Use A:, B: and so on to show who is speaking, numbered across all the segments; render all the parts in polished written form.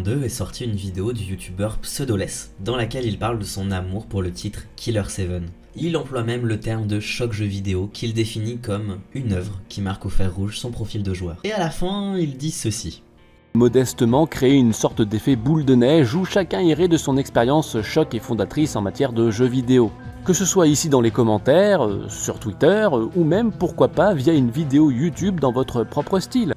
A: 2022 est sortie une vidéo du youtubeur Pseudoless, dans laquelle il parle de son amour pour le titre Killer 7. Il emploie même le terme de choc jeu vidéo qu'il définit comme une œuvre qui marque au fer rouge son profil de joueur. Et à la fin, il dit ceci.
B: Modestement créer une sorte d'effet boule de neige où chacun irait de son expérience choc et fondatrice en matière de jeux vidéo. Que ce soit ici dans les commentaires, sur Twitter, ou même pourquoi pas via une vidéo YouTube dans votre propre style.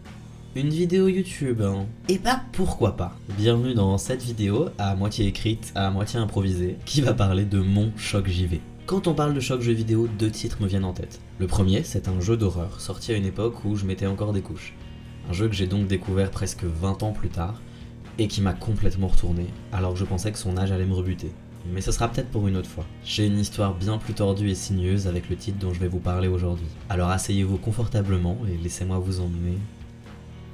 A: Une vidéo YouTube, hein. Et bah pourquoi pas. Bienvenue dans cette vidéo, à moitié écrite, à moitié improvisée, qui va parler de mon choc JV. Quand on parle de choc jeu vidéo, deux titres me viennent en tête. Le premier, c'est un jeu d'horreur, sorti à une époque où je mettais encore des couches. Un jeu que j'ai donc découvert presque 20 ans plus tard, et qui m'a complètement retourné, alors que je pensais que son âge allait me rebuter. Mais ce sera peut-être pour une autre fois. J'ai une histoire bien plus tordue et sinueuse avec le titre dont je vais vous parler aujourd'hui. Alors asseyez-vous confortablement et laissez-moi vous emmener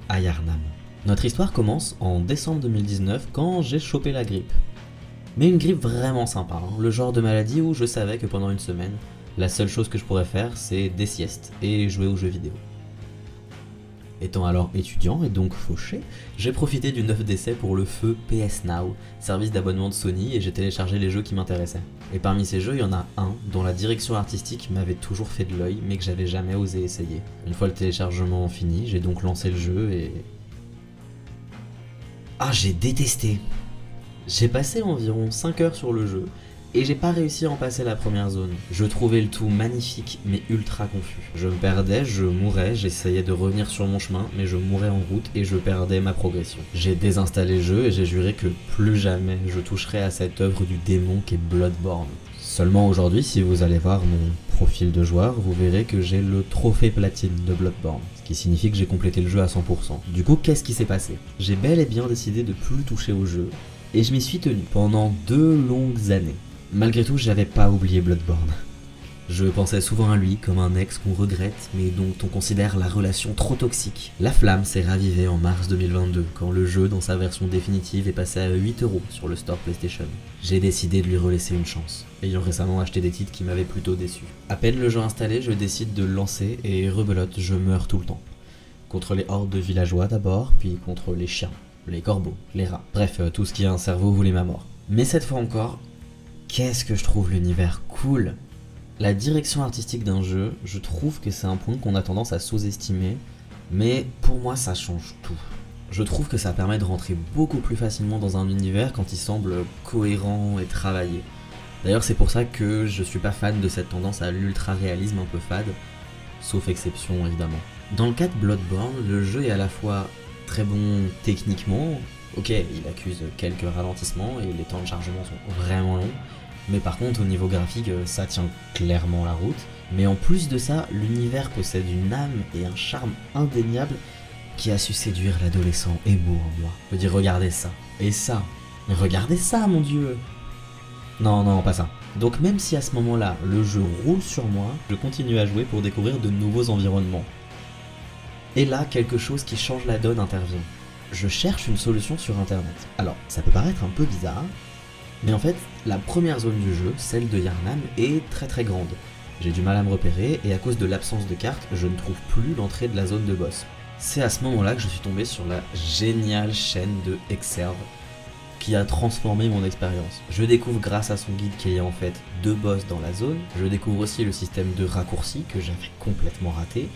A: à Yharnam. Notre histoire commence en décembre 2019 quand j'ai chopé la grippe. Mais une grippe vraiment sympa, hein, le genre de maladie où je savais que pendant une semaine, la seule chose que je pourrais faire c'est des siestes et jouer aux jeux vidéo. Étant alors étudiant et donc fauché, j'ai profité d'une offre d'essai pour le feu PS Now, service d'abonnement de Sony, et j'ai téléchargé les jeux qui m'intéressaient. Et parmi ces jeux, il y en a un dont la direction artistique m'avait toujours fait de l'œil, mais que j'avais jamais osé essayer. Une fois le téléchargement fini, j'ai donc lancé le jeu et... Ah, j'ai détesté! J'ai passé environ 5 heures sur le jeu, et j'ai pas réussi à en passer la première zone. Je trouvais le tout magnifique mais ultra confus. Je me perdais, je mourais, j'essayais de revenir sur mon chemin, mais je mourais en route et je perdais ma progression. J'ai désinstallé le jeu et j'ai juré que plus jamais je toucherais à cette œuvre du démon qu'est Bloodborne. Seulement aujourd'hui, si vous allez voir mon profil de joueur, vous verrez que j'ai le trophée platine de Bloodborne, ce qui signifie que j'ai complété le jeu à 100%. Du coup, qu'est-ce qui s'est passé? J'ai bel et bien décidé de plus toucher au jeu, et je m'y suis tenu pendant 2 longues années. Malgré tout, j'avais pas oublié Bloodborne. Je pensais souvent à lui comme un ex qu'on regrette, mais dont on considère la relation trop toxique. La flamme s'est ravivée en mars 2022, quand le jeu, dans sa version définitive, est passé à 8 € sur le store PlayStation. J'ai décidé de lui relaisser une chance, ayant récemment acheté des titres qui m'avaient plutôt déçu. À peine le jeu installé, je décide de le lancer, et rebelote, je meurs tout le temps. Contre les hordes de villageois d'abord, puis contre les chiens, les corbeaux, les rats, bref, tout ce qui a un cerveau voulait ma mort. Mais cette fois encore, qu'est-ce que je trouve l'univers cool! La direction artistique d'un jeu, je trouve que c'est un point qu'on a tendance à sous-estimer, mais pour moi ça change tout. Je trouve que ça permet de rentrer beaucoup plus facilement dans un univers quand il semble cohérent et travaillé. D'ailleurs c'est pour ça que je suis pas fan de cette tendance à l'ultra-réalisme un peu fade, sauf exception évidemment. Dans le cas de Bloodborne, le jeu est à la fois très bon techniquement, ok, il accuse quelques ralentissements et les temps de chargement sont vraiment longs, mais par contre au niveau graphique ça tient clairement la route. Mais en plus de ça, l'univers possède une âme et un charme indéniable qui a su séduire l'adolescent émo en moi. Je veux dire, regardez ça, et ça, mais regardez ça mon dieu. Non, pas ça. Donc même si à ce moment-là, le jeu roule sur moi, je continue à jouer pour découvrir de nouveaux environnements. Et là, quelque chose qui change la donne intervient. Je cherche une solution sur internet. Alors, ça peut paraître un peu bizarre, mais en fait, la première zone du jeu, celle de Yharnam, est très grande. J'ai du mal à me repérer, et à cause de l'absence de carte, je ne trouve plus l'entrée de la zone de boss. C'est à ce moment-là que je suis tombé sur la géniale chaîne de Exerve, qui a transformé mon expérience. Je découvre grâce à son guide qu'il y a en fait 2 boss dans la zone, je découvre aussi le système de raccourcis que j'avais complètement raté,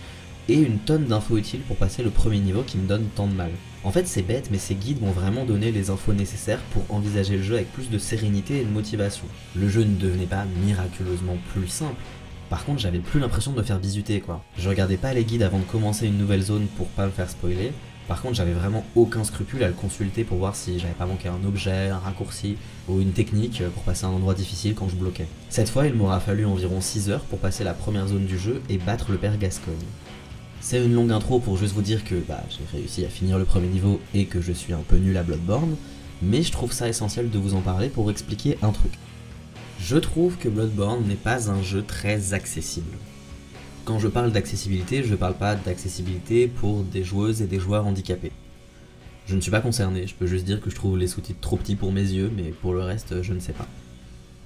A: et une tonne d'infos utiles pour passer le premier niveau qui me donne tant de mal. En fait c'est bête, mais ces guides m'ont vraiment donné les infos nécessaires pour envisager le jeu avec plus de sérénité et de motivation. Le jeu ne devenait pas miraculeusement plus simple, par contre j'avais plus l'impression de me faire bisuter quoi. Je regardais pas les guides avant de commencer une nouvelle zone pour pas me faire spoiler, par contre j'avais vraiment aucun scrupule à le consulter pour voir si j'avais pas manqué un objet, un raccourci ou une technique pour passer un endroit difficile quand je bloquais. Cette fois il m'aura fallu environ 6 heures pour passer la première zone du jeu et battre le père Gascogne. C'est une longue intro pour juste vous dire que j'ai réussi à finir le premier niveau et que je suis un peu nul à Bloodborne, mais je trouve ça essentiel de vous en parler pour expliquer un truc. Je trouve que Bloodborne n'est pas un jeu très accessible. Quand je parle d'accessibilité, je parle pas d'accessibilité pour des joueuses et des joueurs handicapés. Je ne suis pas concerné, je peux juste dire que je trouve les sous-titres trop petits pour mes yeux, mais pour le reste, je ne sais pas.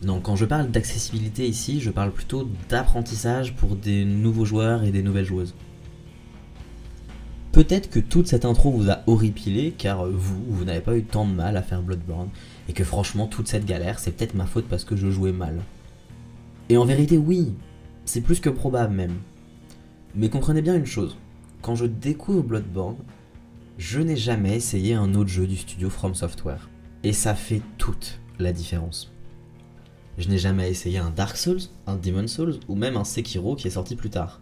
A: Non, quand je parle d'accessibilité ici, je parle plutôt d'apprentissage pour des nouveaux joueurs et des nouvelles joueuses. Peut-être que toute cette intro vous a horripilé car vous n'avez pas eu tant de mal à faire Bloodborne et que franchement toute cette galère c'est peut-être ma faute parce que je jouais mal. Et en vérité oui, c'est plus que probable même. Mais comprenez bien une chose, quand je découvre Bloodborne, je n'ai jamais essayé un autre jeu du studio From Software. Et ça fait toute la différence. Je n'ai jamais essayé un Dark Souls, un Demon's Souls ou même un Sekiro qui est sorti plus tard.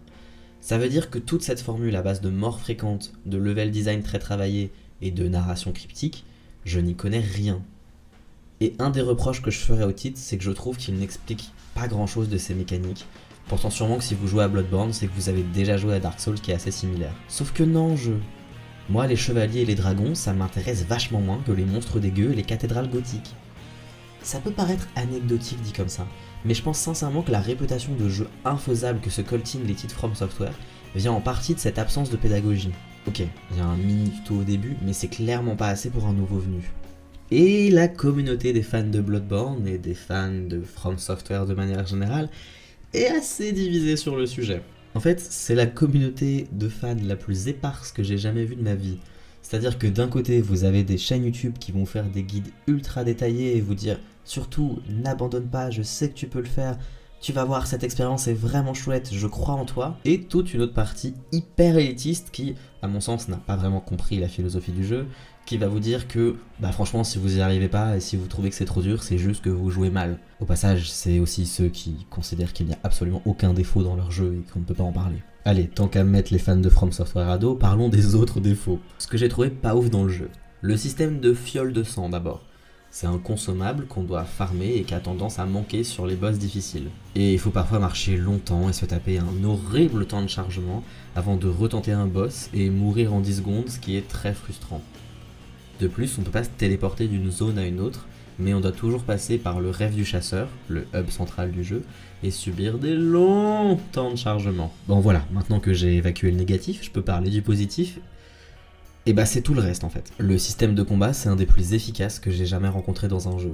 A: Ça veut dire que toute cette formule à base de morts fréquentes, de level design très travaillé et de narration cryptique, je n'y connais rien. Et un des reproches que je ferais au titre, c'est que je trouve qu'il n'explique pas grand chose de ces mécaniques. Pourtant sûrement que si vous jouez à Bloodborne, c'est que vous avez déjà joué à Dark Souls qui est assez similaire. Sauf que non, moi les chevaliers et les dragons, ça m'intéresse vachement moins que les monstres dégueux et les cathédrales gothiques. Ça peut paraître anecdotique dit comme ça, mais je pense sincèrement que la réputation de jeu infaisable que se coltinent les titres From Software vient en partie de cette absence de pédagogie. Ok, il y a un mini tuto au début, mais c'est clairement pas assez pour un nouveau venu. Et la communauté des fans de Bloodborne et des fans de From Software de manière générale est assez divisée sur le sujet. En fait, c'est la communauté de fans la plus éparse que j'ai jamais vue de ma vie. C'est-à-dire que d'un côté, vous avez des chaînes YouTube qui vont faire des guides ultra détaillés et vous dire « Surtout, n'abandonne pas, je sais que tu peux le faire, tu vas voir, cette expérience est vraiment chouette, je crois en toi. » Et toute une autre partie hyper élitiste qui, à mon sens, n'a pas vraiment compris la philosophie du jeu, qui va vous dire que, franchement, si vous y arrivez pas et si vous trouvez que c'est trop dur, c'est juste que vous jouez mal. Au passage, c'est aussi ceux qui considèrent qu'il n'y a absolument aucun défaut dans leur jeu et qu'on ne peut pas en parler. Allez, tant qu'à mettre les fans de From Software à dos, parlons des autres défauts. Ce que j'ai trouvé pas ouf dans le jeu. Le système de fiole de sang d'abord. C'est un consommable qu'on doit farmer et qui a tendance à manquer sur les boss difficiles. Et il faut parfois marcher longtemps et se taper un horrible temps de chargement avant de retenter un boss et mourir en 10 secondes, ce qui est très frustrant. De plus, on peut pas se téléporter d'une zone à une autre, mais on doit toujours passer par le rêve du chasseur, le hub central du jeu, et subir des longs temps de chargement. Bon voilà, maintenant que j'ai évacué le négatif, je peux parler du positif. Et c'est tout le reste en fait. Le système de combat, c'est un des plus efficaces que j'ai jamais rencontré dans un jeu.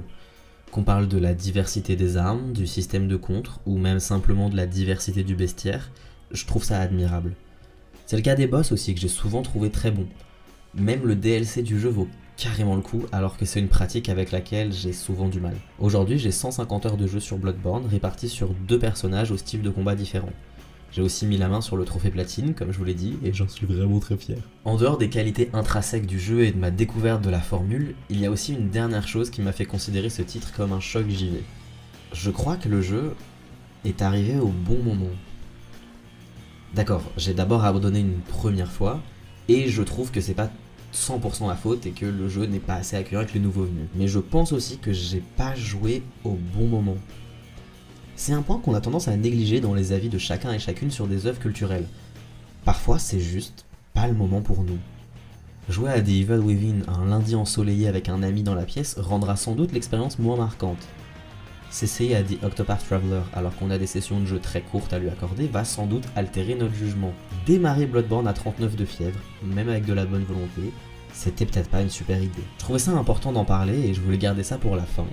A: Qu'on parle de la diversité des armes, du système de contre, ou même simplement de la diversité du bestiaire, je trouve ça admirable. C'est le cas des boss aussi que j'ai souvent trouvé très bon. Même le DLC du jeu vaut carrément le coup, alors que c'est une pratique avec laquelle j'ai souvent du mal. Aujourd'hui, j'ai 150 heures de jeu sur Bloodborne, réparties sur 2 personnages au style de combat différent. J'ai aussi mis la main sur le trophée platine, comme je vous l'ai dit, et j'en suis vraiment très fier. En dehors des qualités intrinsèques du jeu et de ma découverte de la formule, il y a aussi une dernière chose qui m'a fait considérer ce titre comme un choc JV. Je crois que le jeu est arrivé au bon moment. D'accord, j'ai d'abord abandonné une première fois, et je trouve que c'est pas 100% la faute et que le jeu n'est pas assez accueillant avec les nouveaux venus. Mais je pense aussi que j'ai pas joué au bon moment. C'est un point qu'on a tendance à négliger dans les avis de chacun et chacune sur des œuvres culturelles. Parfois c'est juste pas le moment pour nous. Jouer à The Evil Within un lundi ensoleillé avec un ami dans la pièce rendra sans doute l'expérience moins marquante. S'essayer à The Octopath Traveler alors qu'on a des sessions de jeu très courtes à lui accorder va sans doute altérer notre jugement. Démarrer Bloodborne à 39 de fièvre, même avec de la bonne volonté, c'était peut-être pas une super idée. Je trouvais ça important d'en parler et je voulais garder ça pour la fin.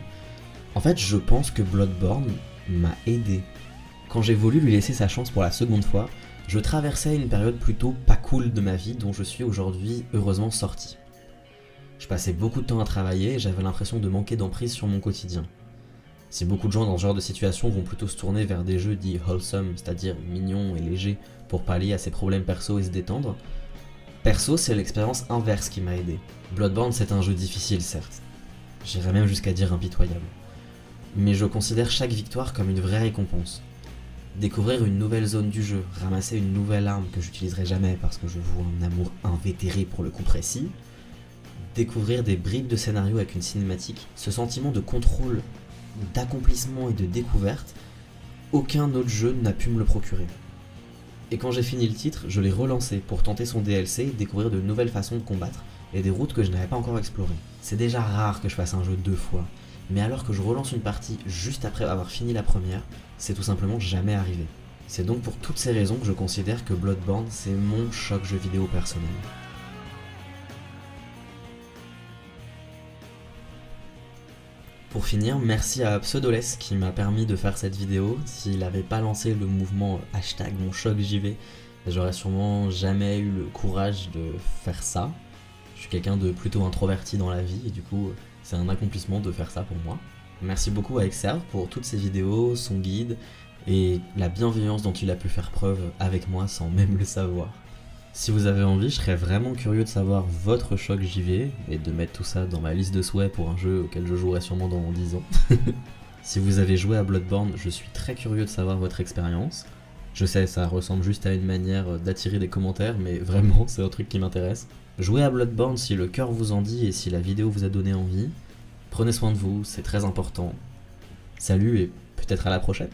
A: En fait, je pense que Bloodborne m'a aidé. Quand j'ai voulu lui laisser sa chance pour la seconde fois, je traversais une période plutôt pas cool de ma vie dont je suis aujourd'hui heureusement sorti. Je passais beaucoup de temps à travailler et j'avais l'impression de manquer d'emprise sur mon quotidien. Si beaucoup de gens dans ce genre de situation vont plutôt se tourner vers des jeux dits wholesome, c'est-à-dire mignons et légers, pour pallier à ses problèmes perso et se détendre, perso c'est l'expérience inverse qui m'a aidé. Bloodborne c'est un jeu difficile certes, j'irais même jusqu'à dire impitoyable. Mais je considère chaque victoire comme une vraie récompense. Découvrir une nouvelle zone du jeu, ramasser une nouvelle arme que j'utiliserai jamais parce que je voue un amour invétéré pour le coup précis, découvrir des bribes de scénario avec une cinématique, ce sentiment de contrôle, d'accomplissement et de découverte, aucun autre jeu n'a pu me le procurer. Et quand j'ai fini le titre, je l'ai relancé pour tenter son DLC et découvrir de nouvelles façons de combattre et des routes que je n'avais pas encore explorées. C'est déjà rare que je fasse un jeu 2 fois, mais alors que je relance une partie juste après avoir fini la première, c'est tout simplement jamais arrivé. C'est donc pour toutes ces raisons que je considère que Bloodborne c'est mon choc jeu vidéo personnel. Pour finir, merci à Pseudoles qui m'a permis de faire cette vidéo. S'il n'avait pas lancé le mouvement #monchocjv, J'aurais sûrement jamais eu le courage de faire ça. Je suis quelqu'un de plutôt introverti dans la vie et du coup c'est un accomplissement de faire ça pour moi. Merci beaucoup à Exerve pour toutes ses vidéos, son guide et la bienveillance dont il a pu faire preuve avec moi sans même le savoir. Si vous avez envie, je serais vraiment curieux de savoir votre choc JV et de mettre tout ça dans ma liste de souhaits pour un jeu auquel je jouerai sûrement dans 10 ans. Si vous avez joué à Bloodborne, je suis très curieux de savoir votre expérience. Je sais, ça ressemble juste à une manière d'attirer des commentaires, mais vraiment, c'est un truc qui m'intéresse. Jouez à Bloodborne si le cœur vous en dit et si la vidéo vous a donné envie. Prenez soin de vous, c'est très important. Salut et peut-être à la prochaine.